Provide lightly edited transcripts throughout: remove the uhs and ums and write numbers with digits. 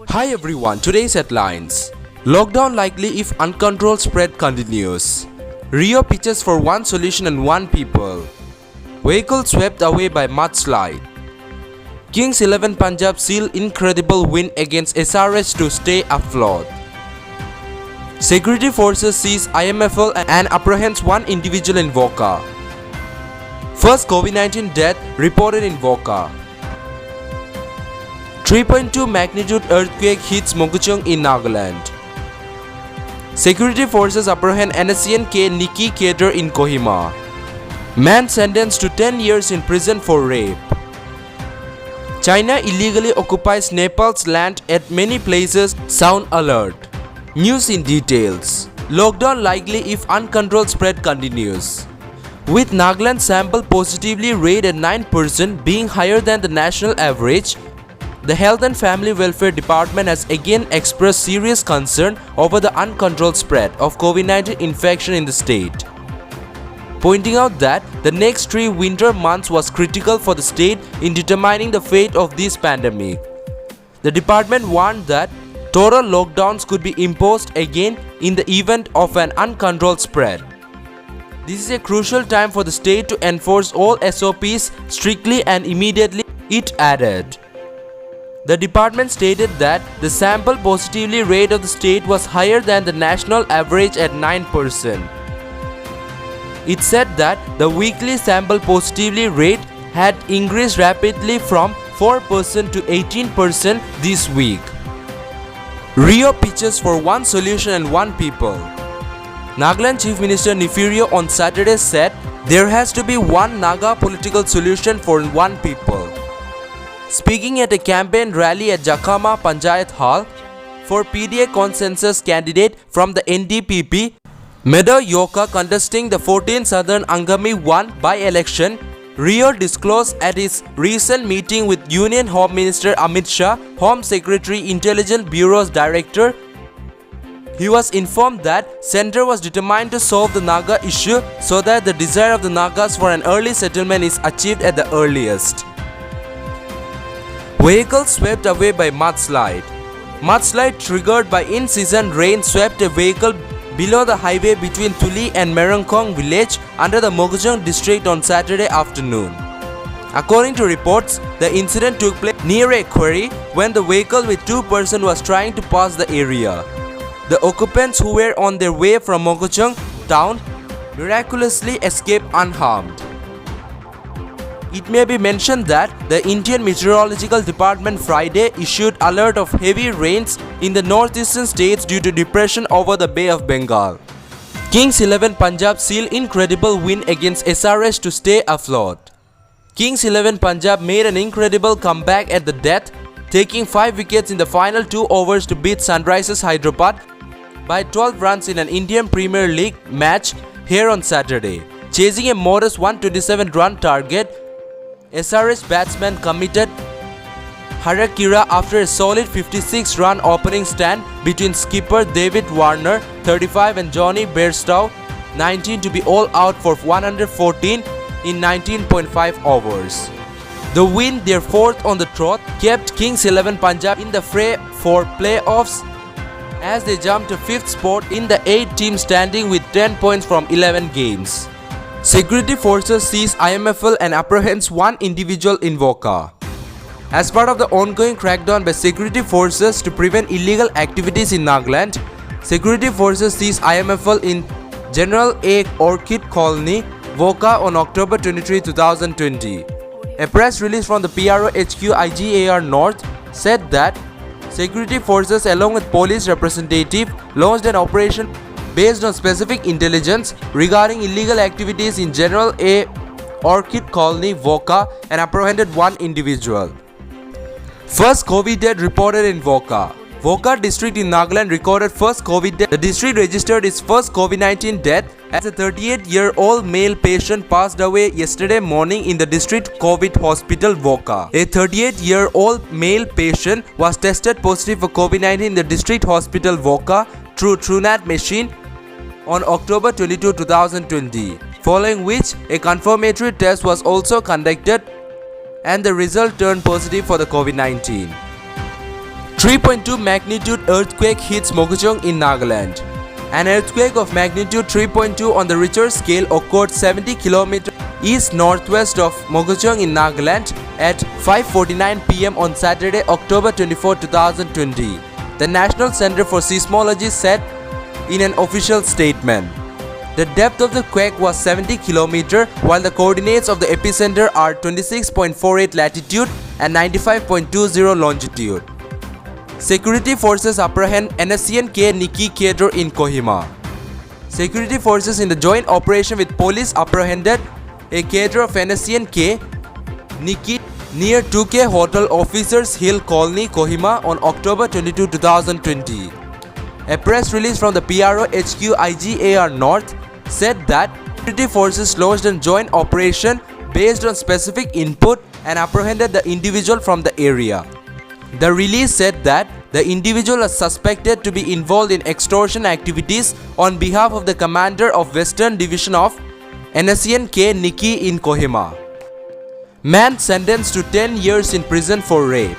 Hi everyone, today's headlines. Lockdown likely if uncontrolled spread continues. Rio pitches for one solution and one people. Vehicle swept away by mudslide. Kings 11 Punjab seal incredible win against SRH to stay afloat. Security forces seize IMFL and apprehends one individual in Voka. First COVID-19 death reported in Voka. 3.2 magnitude earthquake hits Mokuchung in Nagaland. Security forces apprehend NSCN K Nikki Kater in Kohima. Man sentenced to 10 years in prison for rape. China illegally occupies Nepal's land at many places. Sound alert. News in details. Lockdown likely if uncontrolled spread continues. With Nagaland sample positively rate at 9% being higher than the national average, the Health and Family Welfare Department has again expressed serious concern over the uncontrolled spread of COVID-19 infection in the state, pointing out that the next 3 winter months was critical for the state in determining the fate of this pandemic. The department warned that total lockdowns could be imposed again in the event of an uncontrolled spread. This is a crucial time for the state to enforce all SOPs strictly and immediately, it added. The department stated that the sample positivity rate of the state was higher than the national average at 9%. It said that the weekly sample positivity rate had increased rapidly from 4% to 18% this week. Rio pitches for one solution and one people. Nagaland Chief Minister Nefirio on Saturday said there has to be one Naga political solution for one people. Speaking at a campaign rally at Jakama Panchayat Hall for PDA consensus candidate from the NDPP, Meadow Yoka contesting the 14th Southern Angami 1 by-election, Rio disclosed at his recent meeting with Union Home Minister Amit Shah, Home Secretary Intelligence Bureau's Director. He was informed that Centre was determined to solve the Naga issue so that the desire of the Nagas for an early settlement is achieved at the earliest. Vehicle swept away by mudslide. Mudslide triggered by in-season rain swept a vehicle below the highway between Tuli and Merongkong village under the Mokuchung district on Saturday afternoon. According to reports, the incident took place near a quarry when the vehicle with 2 persons was trying to pass the area. The occupants who were on their way from Mokuchung town miraculously escaped unharmed. It may be mentioned that the Indian Meteorological Department Friday issued alert of heavy rains in the northeastern states due to depression over the Bay of Bengal. Kings 11 Punjab seal incredible win against SRH to stay afloat. Kings 11 Punjab made an incredible comeback at the death, taking 5 wickets in the final 2 overs to beat Sunrisers Hyderabad by 12 runs in an Indian Premier League match here on Saturday. Chasing a modest 127-run target, SRH batsmen committed harakiri after a solid 56-run opening stand between skipper David Warner, 35, and Johnny Bairstow, 19, to be all out for 114 in 19.5 overs. The win, their 4th on the trot, kept Kings 11 Punjab in the fray for playoffs as they jumped to 5th spot in the 8-team standing with 10 points from 11 games. Security forces seize IMFL and apprehends one individual in Voka. As part of the ongoing crackdown by security forces to prevent illegal activities in Nagaland, security forces seized IMFL in General A. Orchid Colony, Voka on October 23, 2020. A press release from the PRO HQ IGAR North said that security forces along with police representative launched an operation based on specific intelligence regarding illegal activities in General A. Orchid Colony, Voka, and apprehended one individual. First COVID death reported in Voka. Voka district in Nagaland recorded first COVID death. The district registered its first COVID-19 death as a 38-year-old male patient passed away yesterday morning in the district COVID hospital, Voka. A 38-year-old male patient was tested positive for COVID-19 in the district hospital, Voka, through TruNat machine on October 22, 2020, following which a confirmatory test was also conducted and the result turned positive for the COVID-19. 3.2 magnitude earthquake hits Mokokchung in Nagaland. An earthquake of magnitude 3.2 on the Richter scale occurred 70 km east-northwest of Mokokchung in Nagaland at 5:49 p.m. on Saturday, October 24, 2020. The National Center for Seismology said in an official statement. The depth of the quake was 70 km, while the coordinates of the epicenter are 26.48 latitude and 95.20 longitude. Security forces apprehend NSCN-K Nikki Cadre in Kohima. Security forces in the joint operation with police apprehended a cadre of NSCN-K Nikki near 2K Hotel Officers Hill Colony, Kohima on October 22, 2020. A press release from the PRO HQ IGAR North said that security forces launched a joint operation based on specific input and apprehended the individual from the area. The release said that the individual is suspected to be involved in extortion activities on behalf of the commander of Western Division of NSCN-K Nikki in Kohima. Man sentenced to 10 years in prison for rape.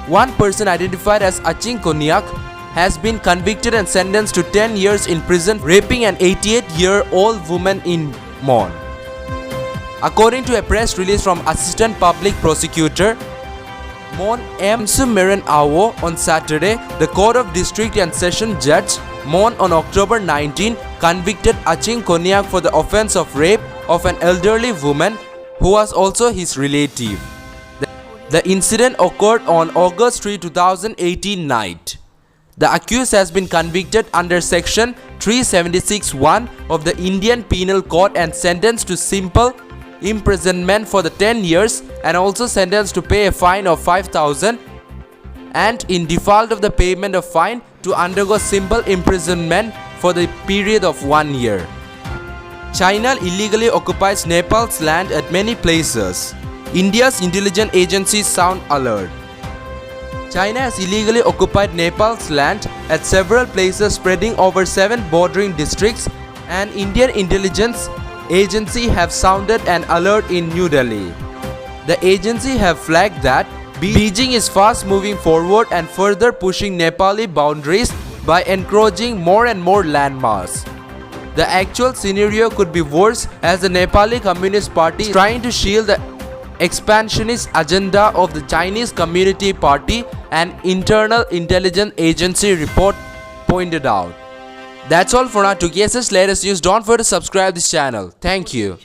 One person identified as Aching Konyak has been convicted and sentenced to 10 years in prison raping an 88-year-old woman in Mon. According to a press release from Assistant Public Prosecutor Mon M. Sumeran Awo on Saturday, the Court of District and Session Judge Mon on October 19 convicted Aching Konyak for the offense of rape of an elderly woman who was also his relative. The incident occurred on August 3, 2018 night. The accused has been convicted under Section 376(1) of the Indian Penal Code and sentenced to simple imprisonment for the 10 years and also sentenced to pay a fine of 5,000 and in default of the payment of fine to undergo simple imprisonment for the period of 1 year. China illegally occupies Nepal's land at many places. India's intelligence agencies sound alert. China has illegally occupied Nepal's land at several places spreading over 7 bordering districts, and Indian intelligence agency have sounded an alert in New Delhi. The agency have flagged that Beijing is fast moving forward and further pushing Nepali boundaries by encroaching more and more landmass. The actual scenario could be worse as the Nepali Communist Party is trying to shield the expansionist agenda of the Chinese Communist Party, an internal intelligence agency report pointed out. That's all for now. To get us latest news, don't forget to subscribe this channel. Thank you.